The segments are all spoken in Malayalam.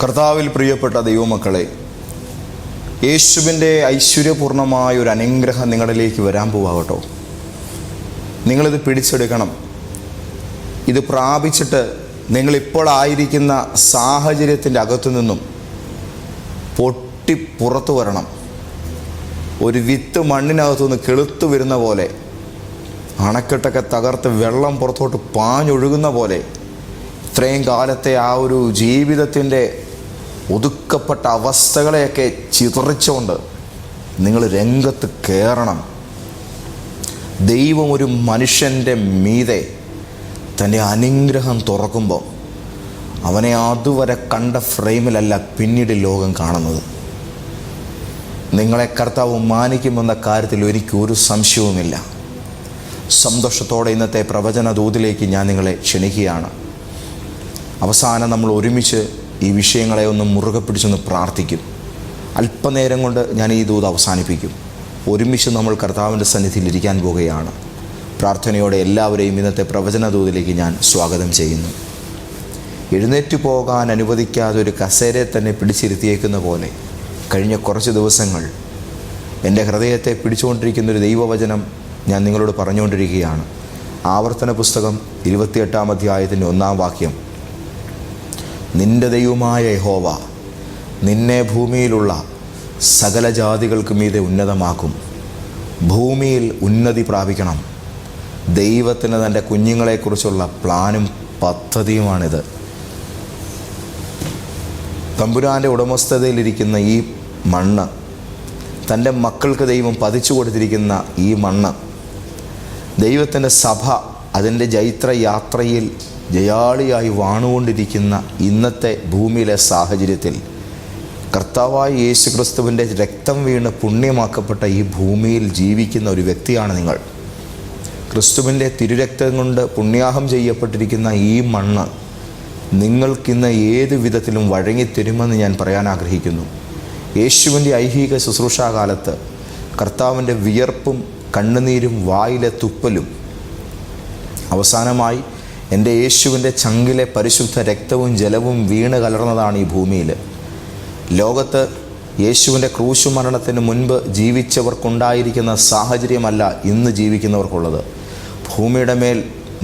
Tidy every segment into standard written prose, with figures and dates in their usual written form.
കർത്താവിൽ പ്രിയപ്പെട്ട ദൈവമക്കളെ, യേശുവിൻ്റെ ഐശ്വര്യപൂർണമായ ഒരു അനുഗ്രഹം നിങ്ങളിലേക്ക് വരാൻ പോവാകട്ടോ. നിങ്ങളിത് പിടിച്ചെടുക്കണം. ഇത് പ്രാപിച്ചിട്ട് നിങ്ങളിപ്പോൾ ആയിരിക്കുന്ന സാഹചര്യത്തിൻ്റെ അകത്തു നിന്നും പൊട്ടി പുറത്തു വരണം. ഒരു വിത്ത് മണ്ണിനകത്തുനിന്ന് കിളുത്തു വരുന്ന പോലെ, അണക്കെട്ടൊക്കെ തകർത്ത് വെള്ളം പുറത്തോട്ട് പാഞ്ഞൊഴുകുന്ന പോലെ, ഇത്രയും കാലത്തെ ആ ഒരു ജീവിതത്തിൻ്റെ ഒതുക്കപ്പെട്ട അവസ്ഥകളെയൊക്കെ ചിതറിച്ചുകൊണ്ട് നിങ്ങൾ രംഗത്ത് കയറണം. ദൈവം ഒരു മനുഷ്യൻ്റെ മീതെ തൻ്റെ അനുഗ്രഹം തുറക്കുമ്പോൾ അവനെ അതുവരെ കണ്ട ഫ്രെയിമിലല്ല പിന്നീട് ലോകം കാണുന്നത്. നിങ്ങളെ കർത്താവ് മാനിക്കുമെന്ന കാര്യത്തിൽ ഒരിക്കലും ഒരു സംശയവുമില്ല. സന്തോഷത്തോടെ ഇന്നത്തെ പ്രവചന ദൂതിലേക്ക് ഞാൻ നിങ്ങളെ ക്ഷണിക്കുകയാണ്. അവസാനം നമ്മൾ ഒരുമിച്ച് ഈ വിഷയങ്ങളെ ഒന്ന് മുറുകെ പിടിച്ചൊന്ന് പ്രാർത്ഥിക്കും. അല്പനേരം കൊണ്ട് ഞാൻ ഈ ദൂത് അവസാനിപ്പിക്കും. ഒരുമിച്ച് നമ്മൾ കർത്താവിൻ്റെ സന്നിധിയിൽ ഇരിക്കാൻ പോകുകയാണ്. പ്രാർത്ഥനയോടെ എല്ലാവരെയും ഇന്നത്തെ പ്രവചന ദൂതിലേക്ക് ഞാൻ സ്വാഗതം ചെയ്യുന്നു. എഴുന്നേറ്റ് പോകാൻ അനുവദിക്കാതെ ഒരു കസേരയെ തന്നെ പിടിച്ചിരുത്തിയേക്കുന്ന പോലെ കഴിഞ്ഞ കുറച്ച് ദിവസങ്ങൾ എൻ്റെ ഹൃദയത്തെ പിടിച്ചുകൊണ്ടിരിക്കുന്നൊരു ദൈവവചനം ഞാൻ നിങ്ങളോട് പറഞ്ഞുകൊണ്ടിരിക്കുകയാണ്. ആവർത്തന പുസ്തകം 28-ാം അധ്യായത്തിൻ്റെ 1-ാം വാക്യം, നിന്റെ ദൈവമായ യഹോവ നിന്നെ ഭൂമിയിലുള്ള സകല ജാതികൾക്ക് മീതെ ഉന്നതമാക്കും. ഭൂമിയിൽ ഉന്നതി പ്രാപിക്കണം. ദൈവത്തിന് തൻ്റെ കുഞ്ഞുങ്ങളെക്കുറിച്ചുള്ള പ്ലാനും പദ്ധതിയുമാണിത്. തമ്പുരാൻ്റെ ഉടമസ്ഥതയിലിരിക്കുന്ന ഈ മണ്ണ്, തൻ്റെ മക്കൾക്ക് ദൈവം പതിച്ചു കൊടുത്തിരിക്കുന്ന ഈ മണ്ണ്, ദൈവത്തിൻ്റെ സഭ അതിൻ്റെ ജൈത്രയാത്രയിൽ ജയാളിയായി വാണുകൊണ്ടിരിക്കുന്ന ഇന്നത്തെ ഭൂമിയിലെ സാഹചര്യത്തിൽ കർത്താവായ യേശു ക്രിസ്തുവിൻ്റെ രക്തം വീണ് പുണ്യമാക്കപ്പെട്ട ഈ ഭൂമിയിൽ ജീവിക്കുന്ന ഒരു വ്യക്തിയാണ് നിങ്ങൾ. ക്രിസ്തുവിൻ്റെ തിരുരക്തം കൊണ്ട് പുണ്യാഹം ചെയ്യപ്പെട്ടിരിക്കുന്ന ഈ മണ്ണ് നിങ്ങൾക്കിന്ന് ഏത് വിധത്തിലും വഴങ്ങിത്തരുമെന്ന് ഞാൻ പറയാൻ ആഗ്രഹിക്കുന്നു. യേശുവിൻ്റെ ഐഹിക ശുശ്രൂഷാകാലത്ത് കർത്താവിൻ്റെ വിയർപ്പും കണ്ണുനീരും വായിലെ തുപ്പലും അവസാനമായി എൻ്റെ യേശുവിൻ്റെ ചങ്കിലെ പരിശുദ്ധ രക്തവും ജലവും വീണ് കലർന്നതാണ് ഈ ഭൂമിയിൽ. ലോകത്ത് യേശുവിൻ്റെ ക്രൂശ് മരണത്തിന് മുൻപ് ജീവിച്ചവർക്കുണ്ടായിരിക്കുന്ന സാഹചര്യമല്ല ഇന്ന് ജീവിക്കുന്നവർക്കുള്ളത്. ഭൂമിയുടെ മേൽ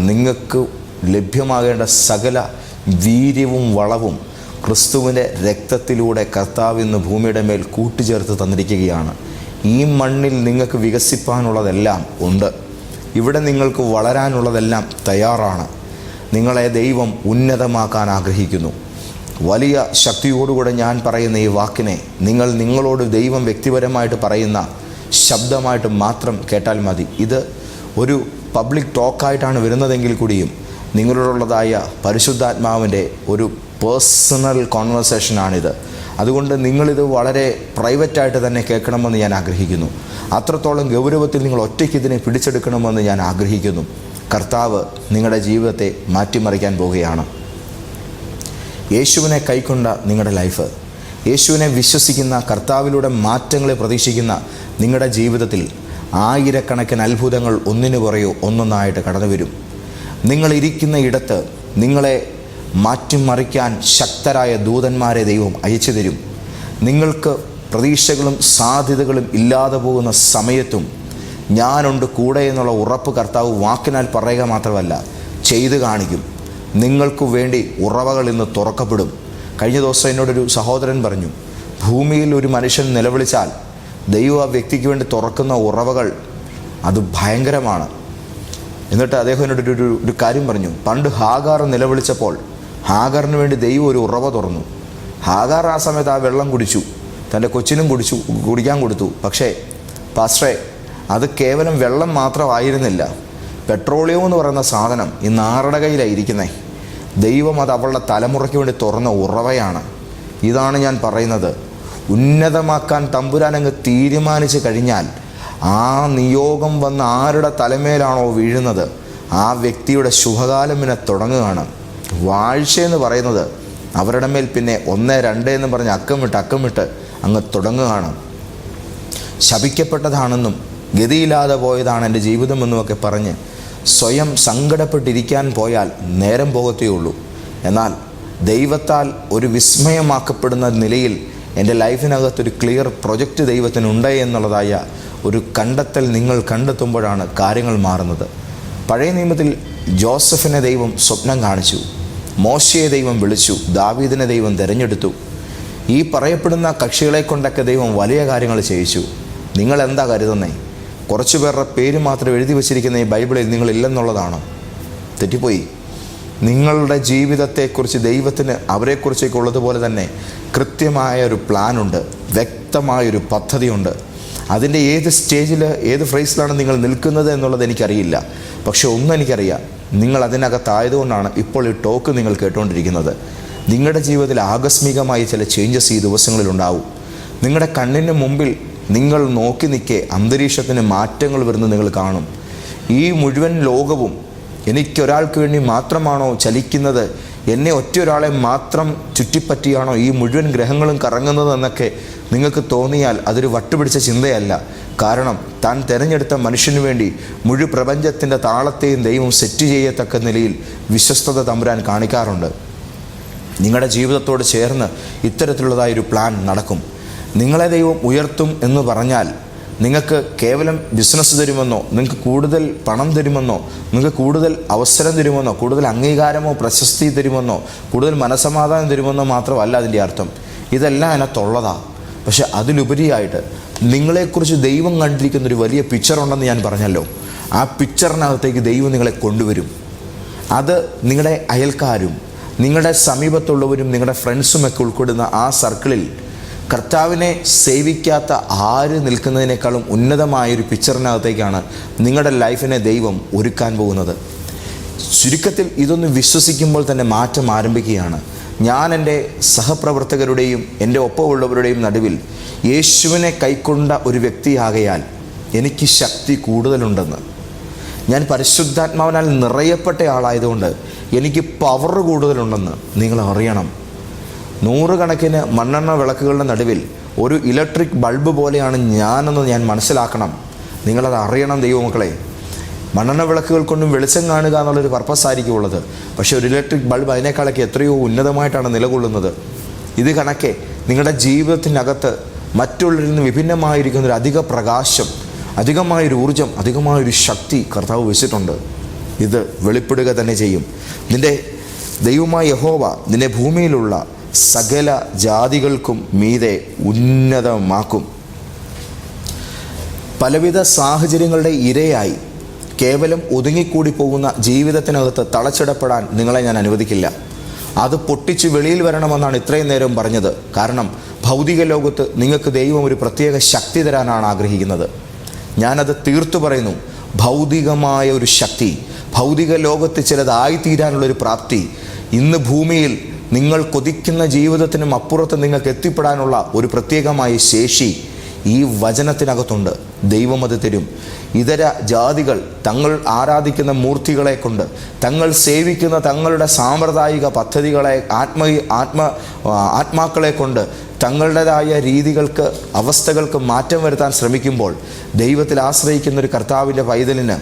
നിങ്ങൾക്ക് ലഭ്യമാകേണ്ട സകല വീര്യവും വളവും ക്രിസ്തുവിൻ്റെ രക്തത്തിലൂടെ കർത്താവ് ഇന്ന് ഭൂമിയുടെ മേൽ കൂട്ടിച്ചേർത്ത് തന്നിരിക്കുകയാണ്. ഈ മണ്ണിൽ നിങ്ങൾക്ക് വികസിപ്പാനുള്ളതെല്ലാം ഉണ്ട്. ഇവിടെ നിങ്ങൾക്ക് വളരാനുള്ളതെല്ലാം തയ്യാറാണ്. നിങ്ങളെ ദൈവം ഉന്നതമാക്കാൻ ആഗ്രഹിക്കുന്നു. വലിയ ശക്തിയോടുകൂടെ ഞാൻ പറയുന്ന ഈ വാക്കിനെ നിങ്ങളോട് ദൈവം വ്യക്തിപരമായിട്ട് പറയുന്ന ശബ്ദമായിട്ട് മാത്രം കേട്ടാൽ മതി. ഇത് ഒരു പബ്ലിക് ടോക്കായിട്ടാണ് വരുന്നതെങ്കിൽ കൂടിയും നിങ്ങളോടുള്ളതായ പരിശുദ്ധാത്മാവിൻ്റെ ഒരു പേഴ്സണൽ കോൺവെർസേഷനാണിത്. അതുകൊണ്ട് നിങ്ങളിത് വളരെ പ്രൈവറ്റായിട്ട് തന്നെ കേൾക്കണമെന്ന് ഞാൻ ആഗ്രഹിക്കുന്നു. അത്രത്തോളം ഗൗരവത്തിൽ നിങ്ങൾ ഒറ്റയ്ക്ക് ഇതിനെ പിടിച്ചെടുക്കണമെന്ന് ഞാൻ ആഗ്രഹിക്കുന്നു. കർത്താവ് നിങ്ങളുടെ ജീവിതത്തെ മാറ്റിമറിക്കാൻ പോവുകയാണ്. യേശുവിനെ കൈക്കൊണ്ട നിങ്ങളുടെ ലൈഫ്, യേശുവിനെ വിശ്വസിക്കുന്ന, കർത്താവിലൂടെ മാറ്റങ്ങളെ പ്രതീക്ഷിക്കുന്ന നിങ്ങളുടെ ജീവിതത്തിൽ ആയിരക്കണക്കിന് അത്ഭുതങ്ങൾ ഒന്നിനു പുറകെ ഒന്നൊന്നായിട്ട് കടന്നു വരും. നിങ്ങളിരിക്കുന്ന ഇടത്ത് നിങ്ങളെ മാറ്റിമറിക്കാൻ ശക്തരായ ദൂതന്മാരെ ദൈവം അയച്ചു തരും. നിങ്ങൾക്ക് പ്രതീക്ഷകളും സാധ്യതകളും ഇല്ലാതെ പോകുന്ന സമയത്തും ഞാനുണ്ട് കൂടെ എന്നുള്ള ഉറപ്പ് കർത്താവ് വാക്കിനാൽ പറയുക മാത്രമല്ല, ചെയ്തു കാണിക്കും. നിങ്ങൾക്ക് വേണ്ടി ഉറവകൾ ഇന്ന് തുറക്കപ്പെടും. കഴിഞ്ഞ ദിവസം എന്നോടൊരു സഹോദരൻ പറഞ്ഞു, ഭൂമിയിൽ ഒരു മനുഷ്യൻ നിലവിളിച്ചാൽ ദൈവം ആ വ്യക്തിക്ക് വേണ്ടി തുറക്കുന്ന ഉറവകൾ അത് ഭയങ്കരമാണ്. എന്നിട്ട് അദ്ദേഹം എന്നോടൊരു കാര്യം പറഞ്ഞു. പണ്ട് ഹാഗാർ നിലവിളിച്ചപ്പോൾ ഹാഗറിന് വേണ്ടി ദൈവം ഒരു ഉറവ തുറന്നു. ഹാഗാർ ആ സമയത്ത് ആ വെള്ളം കുടിച്ചു, തൻ്റെ കൊച്ചിനും കുടിക്കാൻ കൊടുത്തു. പക്ഷേ പാസ്റ്ററെ, അത് കേവലം വെള്ളം മാത്രമായിരുന്നില്ല. പെട്രോളിയം എന്ന് പറയുന്ന സാധനം ഇന്ന് ആരുടെ കയ്യിലായിരിക്കുന്നത്? ദൈവം അത് അവളുടെ തലമുറയ്ക്ക് വേണ്ടി തുറന്ന ഉറവയാണ്. ഇതാണ് ഞാൻ പറയുന്നത്. ഉന്നതമാക്കാൻ തമ്പുരാനങ്ങ് തീരുമാനിച്ചു കഴിഞ്ഞാൽ ആ നിയോഗം വന്ന് ആരുടെ തലമേലാണോ വീഴുന്നത് ആ വ്യക്തിയുടെ ശുഭകാലം പിന്നെ തുടങ്ങുകയാണ്. വാഴ്ചയെന്ന് പറയുന്നത് അവരുടെ മേൽ പിന്നെ 1, 2 എന്ന് പറഞ്ഞ് അക്കം വിട്ട് അങ്ങ് തുടങ്ങുകയാണ്. ശപിക്കപ്പെട്ടതാണെന്നും ഗതിയില്ലാതെ പോയതാണ് എൻ്റെ ജീവിതമെന്നുമൊക്കെ പറഞ്ഞ് സ്വയം സങ്കടപ്പെട്ടിരിക്കാൻ പോയാൽ നേരം പോകത്തേ ഉള്ളൂ. എന്നാൽ ദൈവത്താൽ ഒരു വിസ്മയമാക്കപ്പെടുന്ന നിലയിൽ എൻ്റെ ലൈഫിനകത്തൊരു ക്ലിയർ പ്രൊജക്റ്റ് ദൈവത്തിനുണ്ട് എന്നുള്ളതായ ഒരു കണ്ടെത്തൽ നിങ്ങൾ കണ്ടെത്തുമ്പോഴാണ് കാര്യങ്ങൾ മാറുന്നത്. പഴയ നിയമത്തിൽ ജോസഫിനെ ദൈവം സ്വപ്നം കാണിച്ചു, മോശയെ ദൈവം വിളിച്ചു, ദാവീദിനെ ദൈവം തിരഞ്ഞെടുത്തു. ഈ പറയപ്പെടുന്ന കക്ഷികളെ കൊണ്ടൊക്കെ ദൈവം വലിയ കാര്യങ്ങൾ ചെയ്യിച്ചു. നിങ്ങൾ എന്താ കരുതുന്നേ? കുറച്ചു പേരുടെ പേര് മാത്രം എഴുതി വച്ചിരിക്കുന്ന ഈ ബൈബിളിൽ നിങ്ങളില്ലെന്നുള്ളതാണോ? തെറ്റിപ്പോയി. നിങ്ങളുടെ ജീവിതത്തെക്കുറിച്ച് ദൈവത്തിന് അവരെക്കുറിച്ചൊക്കെ ഉള്ളതുപോലെ തന്നെ കൃത്യമായ ഒരു പ്ലാനുണ്ട്, വ്യക്തമായൊരു പദ്ധതിയുണ്ട്. അതിൻ്റെ ഏത് സ്റ്റേജിൽ ഏത് ഫ്രേസിലാണ് നിങ്ങൾ നിൽക്കുന്നത് എന്നുള്ളത് എനിക്കറിയില്ല. പക്ഷെ ഒന്നെനിക്കറിയാം, നിങ്ങൾ അതിനകത്തായതുകൊണ്ടാണ് ഇപ്പോൾ ഈ ടോക്ക് നിങ്ങൾ കേട്ടുകൊണ്ടിരിക്കുന്നത്. നിങ്ങളുടെ ജീവിതത്തിൽ ആകസ്മികമായി ചില ചേഞ്ചസ് ഈ ദിവസങ്ങളിലുണ്ടാവും. നിങ്ങളുടെ കണ്ണിന് മുമ്പിൽ നിങ്ങൾ നോക്കി നിൽക്കെ അന്തരീക്ഷത്തിന് മാറ്റങ്ങൾ വരുന്നത് നിങ്ങൾ കാണും. ഈ മുഴുവൻ ലോകവും എനിക്കൊരാൾക്ക് വേണ്ടി മാത്രമാണോ ചലിക്കുന്നത്, എന്നെ ഒറ്റയൊരാളെ മാത്രം ചുറ്റിപ്പറ്റിയാണോ ഈ മുഴുവൻ ഗ്രഹങ്ങളും കറങ്ങുന്നത് എന്നൊക്കെ നിങ്ങൾക്ക് തോന്നിയാൽ അതൊരു വട്ടുപിടിച്ച ചിന്തയല്ല. കാരണം താൻ തിരഞ്ഞെടുത്ത മനുഷ്യന് വേണ്ടി മുഴു പ്രപഞ്ചത്തിൻ്റെ താളത്തെയും ദൈവം സെറ്റ് ചെയ്യത്തക്ക നിലയിൽ വിശ്വസ്തത തമ്പുരാൻ കാണിക്കാറുണ്ട്. നിങ്ങളുടെ ജീവിതത്തോട് ചേർന്ന് ഇത്തരത്തിലുള്ളതായൊരു പ്ലാൻ നടക്കും. നിങ്ങളെ ദൈവം ഉയർത്തും എന്ന് പറഞ്ഞാൽ നിങ്ങൾക്ക് കേവലം ബിസിനസ് തരുമെന്നോ, നിങ്ങൾക്ക് കൂടുതൽ പണം തരുമെന്നോ, നിങ്ങൾക്ക് കൂടുതൽ അവസരം തരുമെന്നോ, കൂടുതൽ അംഗീകാരമോ പ്രശസ്തി തരുമെന്നോ, കൂടുതൽ മനസ്സമാധാനം തരുമെന്നോ മാത്രമല്ല അതിൻ്റെ അർത്ഥം. ഇതെല്ലാം അതിനകത്തുള്ളതാണ്. പക്ഷെ അതിലുപരിയായിട്ട് നിങ്ങളെക്കുറിച്ച് ദൈവം കണ്ടിരിക്കുന്നൊരു വലിയ പിക്ചറുണ്ടെന്ന് ഞാൻ പറഞ്ഞല്ലോ. ആ പിക്ചറിനകത്തേക്ക് ദൈവം നിങ്ങളെ കൊണ്ടുവരും. അത് നിങ്ങളുടെ അയൽക്കാരും നിങ്ങളുടെ സമീപത്തുള്ളവരും നിങ്ങളുടെ ഫ്രണ്ട്സുമൊക്കെ ഉൾപ്പെടുന്ന ആ സർക്കിളിൽ കർത്താവിനെ സേവിക്കാത്ത ആര് നിൽക്കുന്നതിനേക്കാളും ഉന്നതമായൊരു പിക്ചറിനകത്തേക്കാണ് നിങ്ങളുടെ ലൈഫിനെ ദൈവം ഒരുക്കാൻ പോകുന്നത്. ചുരുക്കത്തിൽ ഇതൊന്ന് വിശ്വസിക്കുമ്പോൾ തന്നെ മാറ്റം ആരംഭിക്കുകയാണ്. ഞാൻ എൻ്റെ സഹപ്രവർത്തകരുടെയും എൻ്റെ ഒപ്പമുള്ളവരുടെയും നടുവിൽ യേശുവിനെ കൈക്കൊണ്ട ഒരു വ്യക്തിയാകയാൽ എനിക്ക് ശക്തി കൂടുതലുണ്ടെന്ന്, ഞാൻ പരിശുദ്ധാത്മാവിനാൽ നിറയപ്പെട്ട ആളായതുകൊണ്ട് എനിക്ക് പവർ കൂടുതലുണ്ടെന്ന് നിങ്ങൾ അറിയണം. 100 കണക്കിന് മണ്ണെണ്ണ വിളക്കുകളുടെ നടുവിൽ ഒരു ഇലക്ട്രിക് ബൾബ് പോലെയാണ് ഞാനെന്ന് ഞാൻ മനസ്സിലാക്കണം. നിങ്ങളത് അറിയണം ദൈവമക്കളെ. മണ്ണെണ്ണ വിളക്കുകൾ കൊണ്ടും വെളിച്ചം കാണുക എന്നുള്ളൊരു പർപ്പസായിരിക്കും ഉള്ളത്. പക്ഷേ ഒരു ഇലക്ട്രിക് ബൾബ് അതിനേക്കാളൊക്കെ എത്രയോ ഉന്നതമായിട്ടാണ് നിലകൊള്ളുന്നത്. ഇത് കണക്കെ നിങ്ങളുടെ ജീവിതത്തിനകത്ത് മറ്റുള്ളവരിൽ നിന്ന് വിഭിന്നമായിരിക്കുന്നൊരു അധിക പ്രകാശം, അധികമായൊരു ഊർജം, അധികമായൊരു ശക്തി കർത്താവ് വെച്ചിട്ടുണ്ട്. ഇത് വെളിപ്പെടുക തന്നെ ചെയ്യും. നിൻ്റെ ദൈവമായ യഹോവ നിന്നെ ഭൂമിയിലുള്ള സകല ജാതികൾക്കും മീതെ ഉന്നതമാക്കും. പലവിധ സാഹചര്യങ്ങളുടെ ഇരയായി കേവലം ഒതുങ്ങിക്കൂടി പോകുന്ന ജീവിതത്തിനകത്ത് തളച്ചിടപ്പെടാൻ നിങ്ങളെ ഞാൻ അനുവദിക്കില്ല. അത് പൊട്ടിച്ച് വെളിയിൽ വരണമെന്നാണ് ഇത്രയും നേരം പറഞ്ഞത്. കാരണം ഭൗതിക ലോകത്ത് നിങ്ങൾക്ക് ദൈവം ഒരു പ്രത്യേക ശക്തി തരാനാണ് ആഗ്രഹിക്കുന്നത്. ഞാനത് തീർത്തു പറയുന്നു. ഭൗതികമായ ഒരു ശക്തി, ഭൗതിക ലോകത്ത് ചിലതായിത്തീരാനുള്ളൊരു പ്രാപ്തി, ഇന്ന് ഭൂമിയിൽ നിങ്ങൾ കൊതിക്കുന്ന ജീവിതത്തിനും അപ്പുറത്ത് നിങ്ങൾക്ക് എത്തിപ്പെടാനുള്ള ഒരു പ്രത്യേകമായ ശേഷി ഈ വചനത്തിനകത്തുണ്ട്. ദൈവം അത് തരും. ഇതര ജാതികൾ തങ്ങൾ ആരാധിക്കുന്ന മൂർത്തികളെ കൊണ്ട്, തങ്ങൾ സേവിക്കുന്ന തങ്ങളുടെ സാമ്പ്രദായിക പദ്ധതികളെ, ആത്മാക്കളെ കൊണ്ട് തങ്ങളുടേതായ രീതികൾക്ക്, അവസ്ഥകൾക്ക് മാറ്റം വരുത്താൻ ശ്രമിക്കുമ്പോൾ ദൈവത്തിൽ ആശ്രയിക്കുന്ന ഒരു കർത്താവിൻ്റെ പൈതലിന്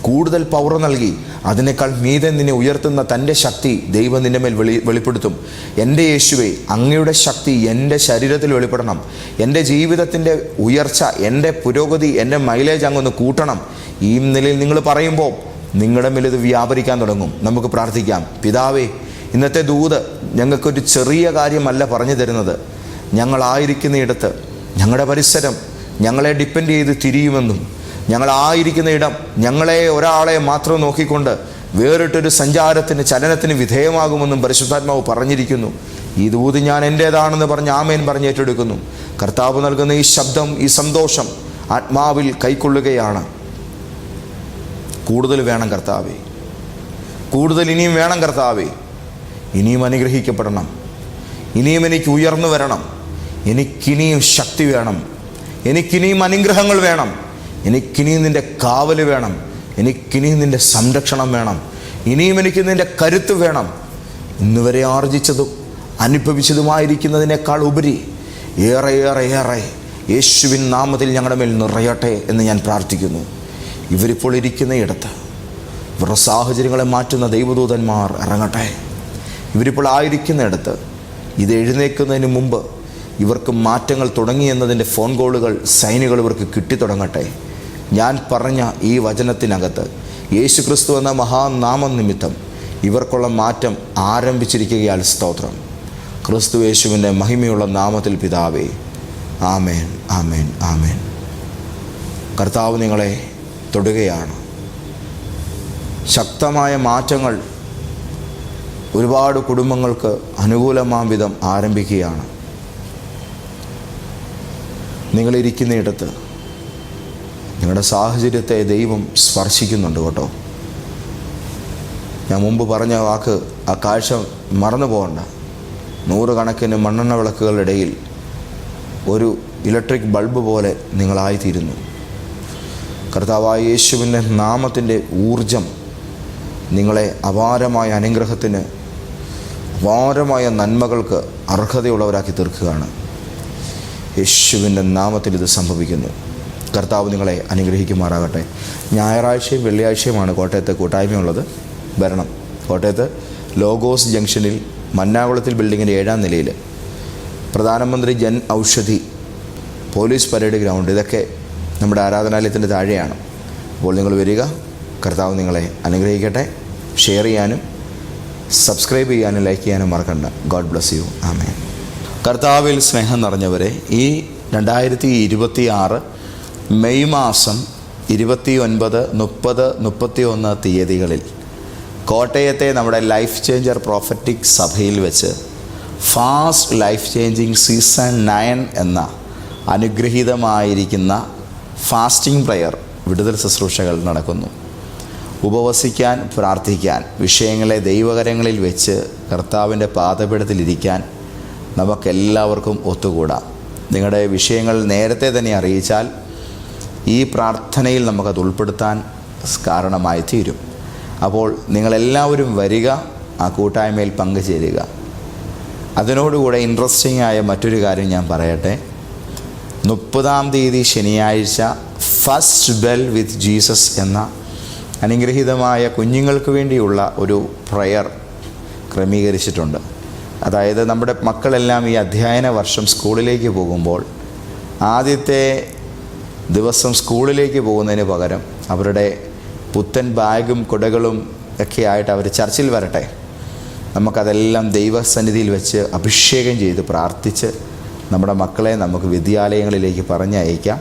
കൂടുതൽ പവർ നൽകി അതിനേക്കാൾ മീതെ നിന്നെ ഉയർത്തുന്ന തൻ്റെ ശക്തി ദൈവം നിൻ്റെ മേൽ വെളിപ്പെടുത്തും. എൻ്റെ യേശുവേ, അങ്ങയുടെ ശക്തി എൻ്റെ ശരീരത്തിൽ വെളിപ്പെടണം. എൻ്റെ ജീവിതത്തിൻ്റെ ഉയർച്ച, എൻ്റെ പുരോഗതി, എൻ്റെ മൈലേജ് അങ്ങൊന്ന് കൂട്ടണം. ഈ നിലയിൽ നിങ്ങൾ പറയുമ്പോൾ നിങ്ങളുടെ മേൽ ഇത് വ്യാപരിക്കാൻ തുടങ്ങും. നമുക്ക് പ്രാർത്ഥിക്കാം. പിതാവേ, ഇന്നത്തെ ദൂത് ഞങ്ങൾക്കൊരു ചെറിയ കാര്യമല്ല പറഞ്ഞു തരുന്നത്. ഞങ്ങളായിരിക്കുന്നയിടത്ത് ഞങ്ങളുടെ പരിസരം ഞങ്ങളെ ഡിപ്പെൻഡ് ചെയ്ത് തിരിയുമെന്നും, ഞങ്ങളായിരിക്കുന്ന ഇടം ഞങ്ങളെ ഒരാളെ മാത്രം നോക്കിക്കൊണ്ട് വേറിട്ടൊരു സഞ്ചാരത്തിന്, ചലനത്തിന് വിധേയമാകുമെന്നും പരിശുദ്ധാത്മാവ് പറഞ്ഞിരിക്കുന്നു. ഈ ദൂത് ഞാൻ എൻ്റേതാണെന്ന് പറഞ്ഞ് ആമേൻ പറഞ്ഞ് ഏറ്റെടുക്കുന്നു. കർത്താവ് നൽകുന്ന ഈ ശബ്ദം, ഈ സന്തോഷം ആത്മാവിൽ കൈക്കൊള്ളുകയാണ്. കൂടുതൽ വേണം കർത്താവേ, കൂടുതൽ ഇനിയും വേണം കർത്താവേ. ഇനിയും അനുഗ്രഹിക്കപ്പെടണം, ഇനിയും എനിക്ക് ഉയർന്നു വരണം, എനിക്കിനിയും ശക്തി വേണം, എനിക്കിനിയും അനുഗ്രഹങ്ങൾ വേണം, എനിക്കിനിയും നിൻ്റെ കാവല് വേണം, എനിക്കിനിയും നിൻ്റെ സംരക്ഷണം വേണം, ഇനിയും എനിക്ക് നിൻ്റെ കരുത്ത് വേണം. ഇന്നുവരെ ആർജിച്ചതും അനുഭവിച്ചതുമായിരിക്കുന്നതിനേക്കാൾ ഉപരി ഏറെ ഏറെ ഏറെ യേശുവിൻ നാമത്തിൽ ഞങ്ങളുടെ മേൽ നിറയട്ടെ എന്ന് ഞാൻ പ്രാർത്ഥിക്കുന്നു. ഇവരിപ്പോൾ ഇരിക്കുന്ന ഇടത്ത് ഇവരുടെ സാഹചര്യങ്ങളെ മാറ്റുന്ന ദൈവദൂതന്മാർ ഇറങ്ങട്ടെ. ഇവരിപ്പോൾ ആയിരിക്കുന്നിടത്ത് ഇത് എഴുന്നേൽക്കുന്നതിന് മുമ്പ് ഇവർക്ക് മാറ്റങ്ങൾ തുടങ്ങിയെന്നതിൻ്റെ ഫോൺ കോളുകൾ സൈനുകൾ ഇവർക്ക് കിട്ടിത്തുടങ്ങട്ടെ. ഞാൻ പറഞ്ഞ ഈ വചനത്തിനകത്ത് യേശുക്രിസ്തു എന്ന മഹാനാമം നിമിത്തം ഇവർക്കുള്ള മാറ്റം ആരംഭിച്ചിരിക്കുകയാൽ സ്തോത്രം. ക്രിസ്തു യേശുവിൻ്റെ മഹിമയുള്ള നാമത്തിൽ പിതാവേ, ആമേൻ, ആമേൻ, ആമേൻ. കർത്താവ് നിങ്ങളെ തൊടുകയാണ്. ശക്തമായ മാറ്റങ്ങൾ ഒരുപാട് കുടുംബങ്ങൾക്ക് അനുകൂലമാം വിധം ആരംഭിക്കുകയാണ്. നിങ്ങളിരിക്കുന്നിടത്ത് നിങ്ങളുടെ സാഹചര്യത്തെ ദൈവം സ്പർശിക്കുന്നുണ്ട് കേട്ടോ. ഞാൻ മുമ്പ് പറഞ്ഞ വാക്ക്, ആ കാഴ്ച മറന്നു പോകണ്ട. 100 കണക്കിന് മണ്ണെണ്ണ വിളക്കുകളുടെ ഇടയിൽ ഒരു ഇലക്ട്രിക് ബൾബ് പോലെ നിങ്ങളായിത്തീരുന്നു. കർത്താവായ യേശുവിൻ്റെ നാമത്തിൻ്റെ ഊർജം നിങ്ങളെ അപാരമായ അനുഗ്രഹത്തിന്, അപാരമായ നന്മകൾക്ക് അർഹതയുള്ളവരാക്കി തീർക്കുകയാണ്. യേശുവിൻ്റെ നാമത്തിൽ ഇത് സംഭവിക്കുന്നു. കർത്താവ് നിങ്ങളെ അനുഗ്രഹിക്കുമാറാകട്ടെ. ഞായറാഴ്ചയും വെള്ളിയാഴ്ചയുമാണ് കോട്ടയത്ത് കൂട്ടായ്മയുള്ളത്. വരണം. കോട്ടയത്ത് ലോഗോസ് ജംഗ്ഷനിൽ മന്നാകുളത്തിൽ ബിൽഡിങ്ങിൻ്റെ 7ാം നിലയിൽ പ്രധാനമന്ത്രി Jan Aushadhi, police parade ground, ഇതൊക്കെ നമ്മുടെ ആരാധനാലയത്തിൻ്റെ താഴെയാണ്. അപ്പോൾ നിങ്ങൾ വരിക. കർത്താവ് നിങ്ങളെ അനുഗ്രഹിക്കട്ടെ. ഷെയർ ചെയ്യാനും സബ്സ്ക്രൈബ് ചെയ്യാനും ലൈക്ക് ചെയ്യാനും മറക്കണ്ട. God bless you. ആമേൻ. കർത്താവിൽ സ്നേഹം നിറഞ്ഞവരെ, ഈ 2026 മെയ് മാസം 29, 30, 31 തീയതികളിൽ കോട്ടയത്തെ നമ്മുടെ ലൈഫ് ചേഞ്ചർ പ്രോഫറ്റിക് സഭയിൽ വെച്ച് ഫാസ്റ്റ് ലൈഫ് ചേഞ്ചിങ് സീസൺ 9 എന്ന അനുഗ്രഹീതമായിരിക്കുന്ന ഫാസ്റ്റിംഗ് പ്രയർ വിടുതൽ ശുശ്രൂഷകൾ നടക്കുന്നു. ഉപവസിക്കാൻ, പ്രാർത്ഥിക്കാൻ, വിഷയങ്ങളെ ദൈവകരങ്ങളിൽ വെച്ച് കർത്താവിൻ്റെ പാദപീഠത്തിലിരിക്കാൻ നമുക്കെല്ലാവർക്കും ഒത്തുകൂടാം. നിങ്ങളുടെ വിഷയങ്ങൾ നേരത്തെ തന്നെ അറിയിച്ചാൽ ഈ പ്രാർത്ഥനയിൽ നമുക്കത് ഉൾപ്പെടുത്താൻ കാരണമായി തീരും. അപ്പോൾ നിങ്ങളെല്ലാവരും വരിക, ആ കൂട്ടായ്മയിൽ പങ്കുചേരുക. അതിനോടുകൂടെ ഇൻട്രസ്റ്റിംഗ് ആയ മറ്റൊരു കാര്യം ഞാൻ പറയട്ടെ. 30-ാം തീയതി ശനിയാഴ്ച ഫസ്റ്റ് ബെൽ വിത്ത് ജീസസ് എന്ന അനുഗ്രഹീതമായ കുഞ്ഞുങ്ങൾക്ക് വേണ്ടിയുള്ള ഒരു പ്രയർ ക്രമീകരിച്ചിട്ടുണ്ട്. അതായത് നമ്മുടെ മക്കളെല്ലാം ഈ അധ്യയന വർഷം സ്കൂളിലേക്ക് പോകുമ്പോൾ ആദ്യത്തെ ദിവസം സ്കൂളിലേക്ക് പോകുന്നതിന് പകരം അവരുടെ പുത്തൻ ബാഗും കുടകളും ഒക്കെ ആയിട്ട് അവർ ചർച്ചിൽ വരട്ടെ. നമുക്കതെല്ലാം ദൈവസന്നിധിയിൽ വെച്ച് അഭിഷേകം ചെയ്ത് പ്രാർത്ഥിച്ച് നമ്മുടെ മക്കളെ നമുക്ക് വിദ്യാലയങ്ങളിലേക്ക് പറഞ്ഞയക്കാം.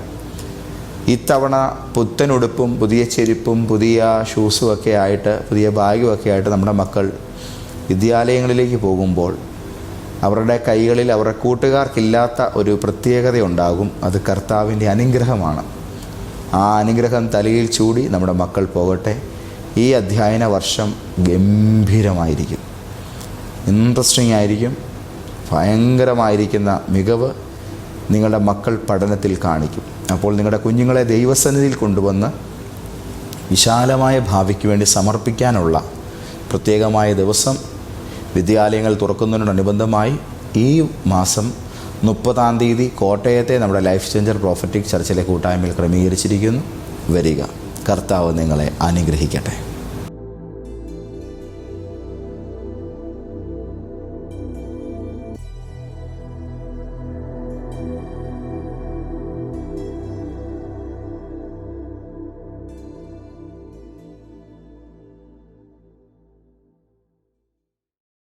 ഇത്തവണ പുത്തൻ ഉടുപ്പും പുതിയ ചെരുപ്പും പുതിയ ഷൂസും ഒക്കെ ആയിട്ട്, പുതിയ ബാഗും ഒക്കെ ആയിട്ട് നമ്മുടെ മക്കൾ വിദ്യാലയങ്ങളിലേക്ക് പോകുമ്പോൾ അവരുടെ കൈകളിൽ അവരുടെ കൂട്ടുകാർക്കില്ലാത്ത ഒരു പ്രത്യേകതയുണ്ടാകും. അത് കർത്താവിൻ്റെ അനുഗ്രഹമാണ്. ആ അനുഗ്രഹം തലയിൽ ചൂടി നമ്മുടെ മക്കൾ പോകട്ടെ. ഈ അധ്യയന വർഷം ഗംഭീരമായിരിക്കും, ഇൻട്രസ്റ്റിംഗ് ആയിരിക്കും. ഭയങ്കരമായിരിക്കുന്ന മികവ് നിങ്ങളുടെ മക്കൾ പഠനത്തിൽ കാണിക്കും. അപ്പോൾ നിങ്ങളുടെ കുഞ്ഞുങ്ങളെ ദൈവസന്നിധിയിൽ കൊണ്ടുവന്ന് വിശാലമായ ഭാവിക്ക് വേണ്ടി സമർപ്പിക്കാനുള്ള പ്രത്യേകമായ ദിവസം വിദ്യാലയങ്ങൾ തുറക്കുന്നതിനോടനുബന്ധമായി ഈ മാസം 30-ാം തീയതി കോട്ടയത്തെ നമ്മുടെ ലൈഫ് ചേഞ്ചർ പ്രോഫറ്റിക് ചർച്ചിലെ കൂട്ടായ്മയിൽ ക്രമീകരിച്ചിരിക്കുന്നു. വരിക. കർത്താവ് നിങ്ങളെ അനുഗ്രഹിക്കട്ടെ.